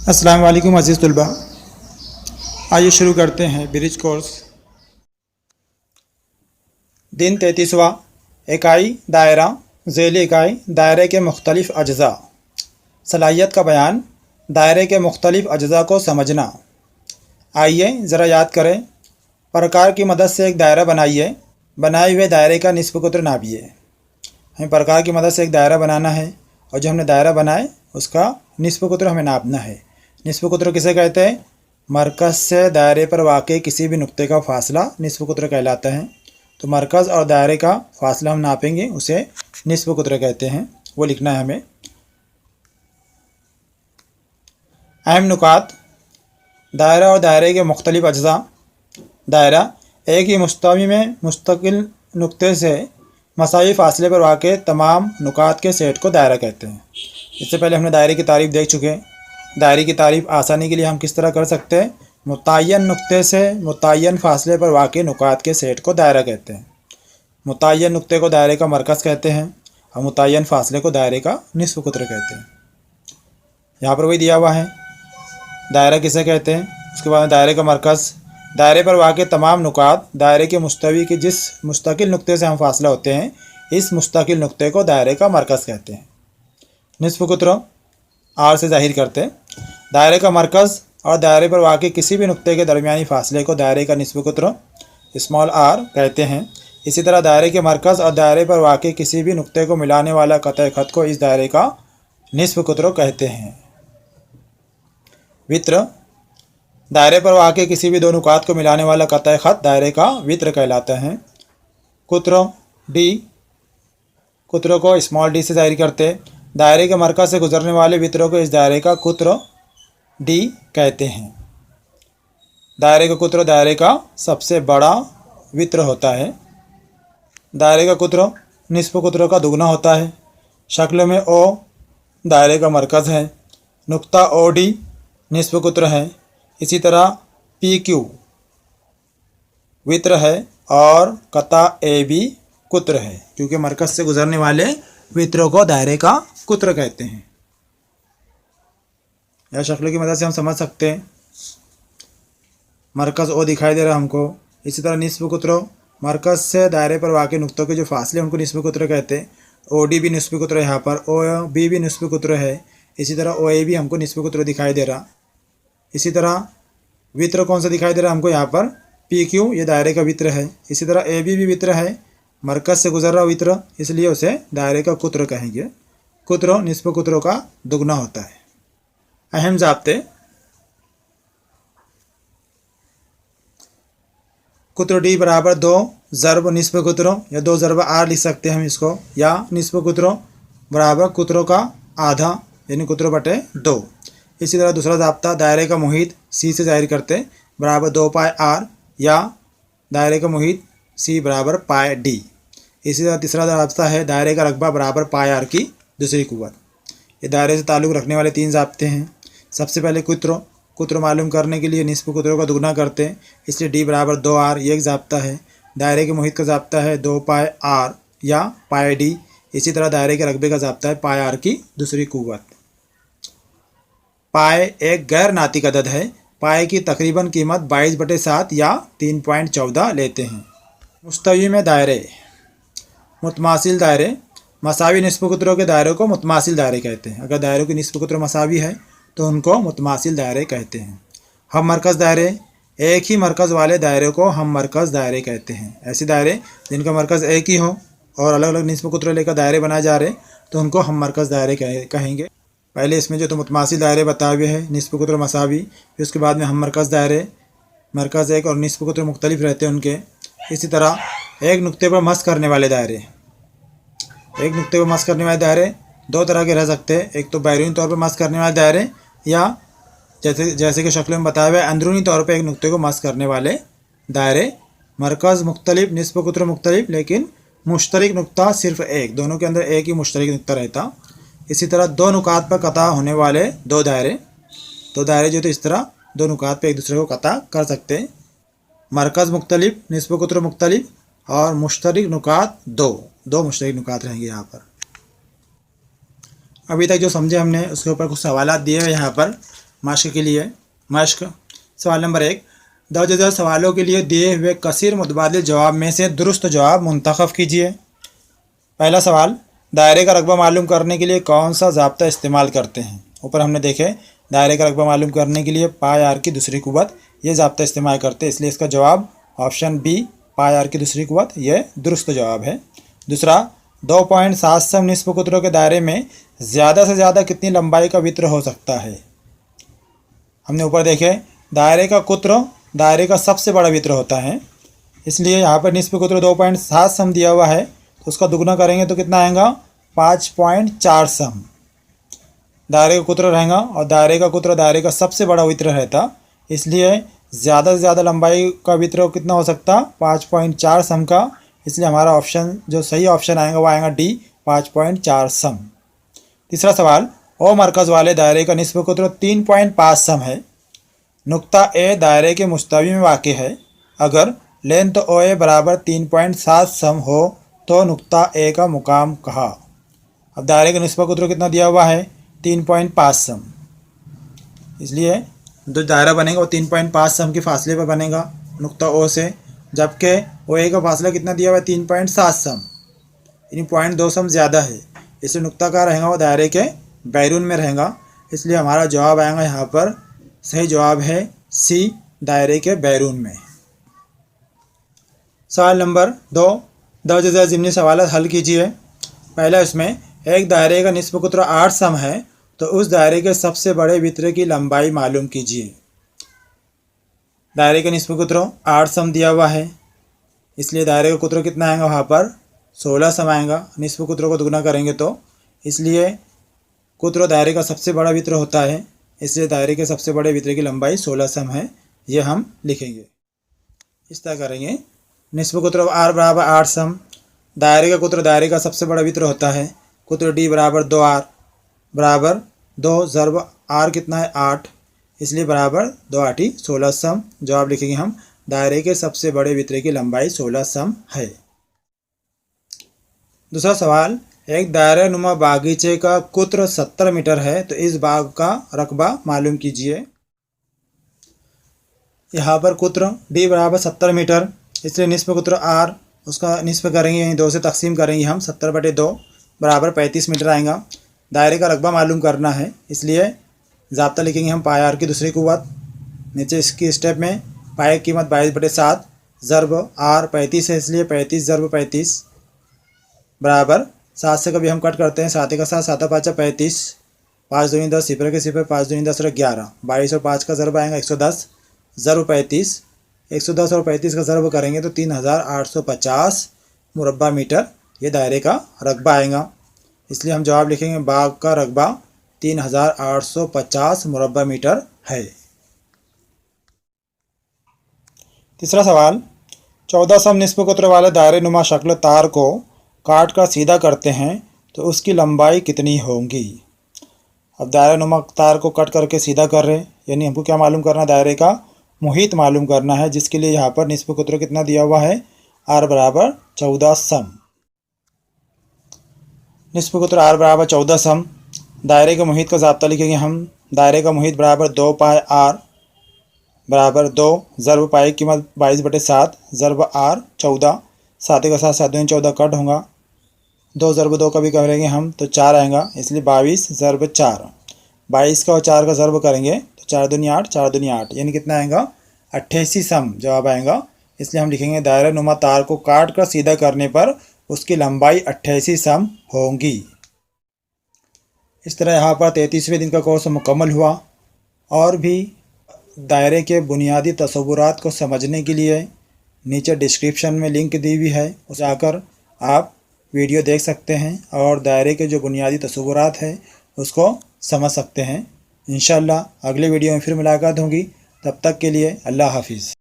अस्सलाम वालेकुम अज़ीज़ तलबा। आइए शुरू करते हैं ब्रिज कोर्स। दिन 33वां। इकाई दायरा। ज़ैली इकाई दायरे के मुख्तलिफ़ अज्ज़ा। सलाहियत का बयान। दायरे के मुख्तलिफ़ अज्ज़ा को समझना। आइए ज़रा याद करें। प्रकार की मदद से एक दायरा बनाइए। बनाए हुए दायरे का निस्फ़ कुत्र नापिए। हमें प्रकार की मदद से एक दायरा बनाना है और जो हमने दायरा बनाए उसका निस्फ़ कुत्र हमें नापना है। निस्फ़ कुत्र किसे कहते हैं? मरकज़ से दायरे पर वाक़ई किसी भी नुक्ते का फ़ासला निस्फ़ कुत्र कहलाता है। तो मरकज़ और दायरे का फ़ासला हम नापेंगे, उसे निस्फ़ कुत्र कहते हैं। वो लिखना है हमें। अहम नुकात। दायरा और दायरे के मुख्तलिफ़ अज्ज़ा। दायरा एक ही मुस्तवी में मुस्तकिल नुक्ते से मसावी फ़ासले पर वाक़े तमाम नुकात के सेट को दायरा कहते हैं। इससे पहले हमने दायरे की तारीफ़ देख चुके हैं। दायरे की तारीफ़ आसानी के लिए हम किस तरह कर सकते हैं? मुतय्यन नुक्ते से मुतय्यन फ़ासले पर वाक़े नुकात के सेट को दायरा कहते हैं। मुतय्यन नुक्ते को दायरे का मरकज़ कहते हैं और मुतय्यन फ़ासले को दायरे का निस्फ़ कुत्र कहते हैं। यहाँ पर वही दिया हुआ है, दायरा किसे कहते हैं। उसके बाद दायरे का मरकज़। दायरे पर वाक़े तमाम नुकात दायरे के मुस्तवी के जिस मुस्तकिल नुक्ते से हम फासला होते हैं, इस मुस्तकिल नुक्ते को दायरे का मरकज़ कहते हैं। निस्फ़ कुत्र आर से ज़ाहिर करते हैं। दायरे का मरकज़ और दायरे पर वाक़े किसी भी नुक्ते के दरमियानी फ़ासले को दायरे का निस्फ़ कुत्र स्मॉल आर कहते हैं। इसी तरह दायरे के मरकज़ और दायरे पर वाक़े किसी भी नुक्ते को मिलाने वाला क़तए ख़त को इस दायरे का निस्फ़ कुत्र कहते हैं। वित्र। दायरे पर वाक़े किसी भी दो नुकात को मिलाने वाला क़तए ख़त दायरे का वित्र कहलाता है। कुत्र डी। कुत्र को स्मॉल डी से ज़ाहिर करते हैं। दायरे के मरकज़ से गुजरने वाले वित्रों को इस दायरे का कुत्र डी कहते हैं। दायरे का कुत्र दायरे का सबसे बड़ा वित्र होता है। दायरे का कुत्र निस्फ़ कुत्र का दुगना होता है। शक्ल में ओ दायरे का मरकज़ है। नुक्ता ओ डी निस्फ़ कुत्र है। इसी तरह पी क्यू वित्र है और कता ए बी कुत्र है, क्योंकि मरकज़ से गुजरने वाले वित्रों को दायरे का कुत्र कहते हैं। यह शक्ल की मदद से हम समझ सकते हैं। मरकज़ ओ दिखाई दे रहा हमको। इसी तरह निस्फ़ कुत्र मरकज़ से दायरे पर वाक़े नुक्तों के जो फासले उनको निस्फ़ कुत्र कहते हैं। ओ डी भी निस्फ़ कुत्र है, यहाँ पर ओ बी भी निस्फ़ कुत्र है। इसी तरह ओ ए भी हमको निस्फ़ कुत्र दिखाई दे रहा। इसी तरह वित्र कौन सा दिखाई दे रहा है हमको? यहाँ पर पी क्यू, ये दायरे का वित्र है। इसी तरह ए बी भी वित्र है, मरकज़ से गुजर रहा वित्र, इसलिए उसे दायरे का कुत्र कहेंगे। कुत्र निस्फ़ कुत्रों का दुगना होता है। अहम ज़ाब्ते। कुत्र डी बराबर 2 ज़र्ब निस्फ़ कुत्रों या 2 ज़र्ब आर लिख सकते हैं हम इसको, या निस्फ़ कुत्रों बराबर कुत्रों का आधा यानी कुत्र बटे 2। इसी तरह दूसरा ज़ाब्ता दायरे का मुहित सी से ज़ाहिर करते हैं बराबर 2 पाई आर, या दायरे का मुहित सी बराबर पाई डी। इसी तरह तीसरा ज़ाब्ता है दायरे का रकबा बराबर पाई आर की दूसरी कुव्वत। ये दायरे से ताल्लुक़ रखने वाले 3 ज़ाब्ते हैं। सबसे पहले कुत्र मालूम करने के लिए निस्फ़ कुत्रों का दुगना करते हैं, इसलिए डी बराबर 2 आर ये एक ज़ाब्ता है। दायरे के मुहित का ज़ाब्ता है 2 पाई आर या पाई डी। इसी तरह दायरे के रकबे का ज़ाब्ता है पाई आर की दूसरी कुव्वत। पाए एक गैर नातिक अदद है। पाए की तकरीबन कीमत 22/7 या 3.14 लेते हैं। मुस्तवी में दायरे। मुतमासिल दायरे। मसावी निस्फ़ कुत्रों के दायरे को मुतमासिल दायरे कहते हैं। अगर दायरों की निस्फ़ कुत्र मसावी है तो उनको मुतमासिल दायरे कहते हैं। हम मरकज़ दायरे। एक ही मरकज़ वाले दायरे को हम मरकज़ दायरे कहते हैं। ऐसे दायरे जिनका मरकज़ एक ही हो और अलग अलग निस्फ़ कुत्र लेकर दायरे बनाए जा रहे तो उनको हम मरकज़ दायरे कहेंगे। पहले इसमें जो तो मुतमासिल दायरे बताए हुए हैं, निस्फ़ कुत्र मसावी, फिर उसके बाद में हम मरकज़ दायरे। मरकज़ एक और निस्फ़ कुत्र मुख्तलिफ रहते हैं उनके। इसी तरह एक नुक्ते पर मस करने वाले दायरे। एक नुक्ते पर मस करने वाले दायरे 2 तरह के रह सकते हैं। एक तो बैरूनी तौर पर मस करने वाले दायरे, या जैसे कि शक्ल में बताया हुआ है अंदरूनी तौर पर एक नुक्ते को मस करने वाले दायरे। मरकज़ मुख्तलिफ, निस्फ़ कुत्र मुख्तलिफ, लेकिन मुश्तरक नुक्ता सिर्फ एक, दोनों के अंदर एक ही मुश्तरक नुक्ता रहता। इसी तरह 2 नुकात पर कता होने वाले 2 दायरे। 2 दायरे जो तो इस तरह 2 नुकात पर एक दूसरे को कता कर सकते हैं। मरकज़ मुख्तलिफ, निस्फ़ कुत्र मुख्तलिफ और मुश्तरक नुकात 2 मुश्तरक नुकात रहेंगे यहाँ पर। अभी तक जो समझे हमने उसके ऊपर कुछ सवालात दिए हुए यहाँ पर। मश्क के लिए मश्क। सवाल नंबर 1, दर्ज सवालों के लिए दिए हुए कसीर मुतबादिल जवाब में से दुरुस्त जवाब मुंतखब कीजिए। पहला सवाल, दायरे का रकबा मालूम करने के लिए कौन सा ज़ाब्ता इस्तेमाल करते हैं। ऊपर हमने देखे दायरे का रकबा मालूम करने के लिए पाई आर की दूसरी कुव्वत ये ज़ाब्ता इस्तेमाल करते हैं, इसलिए इसका जवाब ऑप्शन बी पाई आर की दूसरी कुव्वत ये दुरुस्त जवाब है। दूसरा, 2.7 सम निस्फ कुतरों के दायरे में ज़्यादा से ज़्यादा कितनी लंबाई का वित्र हो सकता है। हमने ऊपर देखे दायरे का कुत्र दायरे का सबसे बड़ा वित्र होता है, इसलिए यहाँ पर निस्फ कुत्र 2.7 सम दिया हुआ है तो उसका दुगना करेंगे तो कितना आएगा 5.4 सम दायरे का कुत्र रहेगा। और दायरे का कुत्र दायरे का सबसे बड़ा वित्र रहता, इसलिए ज़्यादा से ज़्यादा लंबाई का वित्र कितना हो सकता 5.4 सम का, इसलिए हमारा ऑप्शन जो सही ऑप्शन आएगा वो आएगा डी 5.4 सम। तीसरा सवाल, ओ मरकज़ वाले दायरे का निस्फ कुत्र 3.5 सम है। नुक्ता ए दायरे के मुस्तवी में वाक़ है। अगर लेंथ ओ ए बराबर 3.7 सम हो तो नुक्ता ए का मुकाम कहा। अब दायरे का निस्फ कुत्र कितना दिया हुआ है 3.5 सम, इसलिए जो दायरा बनेगा वो 3.5 सम के फासले पर बनेगा नुक्ता ओ से, जबकि ओ ए का फासला कितना दिया हुआ है 3.7 सम, यानी 0.2 सम ज़्यादा है, इसलिए नुक्ता का रहेगा वो दायरे के बैरून में रहेगा, इसलिए हमारा जवाब आएगा यहाँ पर सही जवाब है सी दायरे के बैरून में। सवाल नंबर 2, दर्ज झेल ज़िमनी सवाल हल कीजिए। पहला इसमें एक दायरे का निस्फ कुत्र 8 सम है तो उस दायरे के सबसे बड़े वित्र की लंबाई मालूम कीजिए। दायरे का निस्फ कुत्र 8 सम दिया हुआ है, इसलिए दायरे का कुत्र कितना आएगा वहाँ पर 16 सम आएगा। निस्फ कुत्र को दुगना करेंगे तो, इसलिए कुत्र दायरे का सबसे बड़ा वित्र होता है, इसलिए दायरे के सबसे बड़े वित्र की लंबाई 16 सम है, ये हम लिखेंगे। इस तरह करेंगे, निस्फ कुत्र आर बराबर 8 सम, दायरे का कुत्र दायरे का सबसे बड़ा वित्र होता है, कुत्र डी बराबर 2r बराबर 2 ज़र्ब आर कितना है 8, इसलिए बराबर 2 8 16 सम। जवाब लिखेंगे हम दायरे के सबसे बड़े वित्र की लंबाई 16 सम है। दूसरा सवाल, एक दायरा नुमा बागीचे का कुत्र 70 मीटर है तो इस बाग का रकबा मालूम कीजिए। यहाँ पर कुत्र डी बराबर 70 मीटर, इसलिए निस्फ कुत्र आर उसका निस्फ करेंगे, यानी 2 से तकसीम करेंगे हम, 70/2 बराबर 35 मीटर आएगा। दायरे का रकबा मालूम करना है, इसलिए ज़ाब्ता लिखेंगे हम पाई आर की दूसरी कुव्वत। नीचे इसकी स्टेप में पाई की कीमत 22/7 ज़र्ब आर 35 है, इसलिए 35 ज़र्ब 35 बराबर 7 से कभी हम कट करते हैं 7 का 7 7 5 35 5 दूनी 10 सिफर के सिफर 5 दूनी 10 और 11 22 और 5 का ज़र्ब आएगा 110 ज़र्ब 35 110 और 35 का ज़र्ब करेंगे तो 3850 मुरब्बा मीटर ये दायरे का रकबा आएगा, इसलिए हम जवाब लिखेंगे बाग का रकबा 3850 मुरब्बा मीटर है। तीसरा सवाल, 14 सम निस्फ कुत्र वाले दायरे नुमा शक्ल तार को काट कर सीधा करते हैं तो उसकी लंबाई कितनी होगी। अब दायरा नुमा तार को कट करके सीधा कर रहे हैं, यानी हमको क्या मालूम करना है दायरे का मुहित मालूम करना है, जिसके लिए यहाँ पर निस्फ कुत्र कितना दिया हुआ है आर बराबर 14 सम। निस्फ कुत्र आर बराबर 14 सम, दायरे के मुहित का ज़ाब्ता लिखेंगे हम, दायरे का मुहित बराबर 2 पाई आर बराबर 2 ज़र्ब पाई की कीमत 22/7 ज़र्ब आर 14, 7 का 7 7 दूनी 14 कट होगा, 2 ज़र्ब 2 का भी करेंगे हम तो 4 आएगा, इसलिए 22 ज़र्ब 4, 22 का और 4 का ज़र्ब करेंगे तो 4 दूनी 8 4 दूनी 8, यानी कितना आएगा 88 सम जवाब आएगा। इसलिए हम लिखेंगे दायरा नुमा तार को काट कर सीधा करने पर उसकी लंबाई 88 सम होगी। इस तरह यहाँ पर 33वें दिन का कोर्स मुकम्मल हुआ। और भी दायरे के बुनियादी तसव्वुरात को समझने के लिए नीचे डिस्क्रिप्शन में लिंक दी हुई है, उस आकर आप वीडियो देख सकते हैं और दायरे के जो बुनियादी तसव्वुरात हैं उसको समझ सकते हैं। इंशाअल्लाह अगले वीडियो में फिर मुलाकात होगी, तब तक के लिए अल्लाह हाफिज़।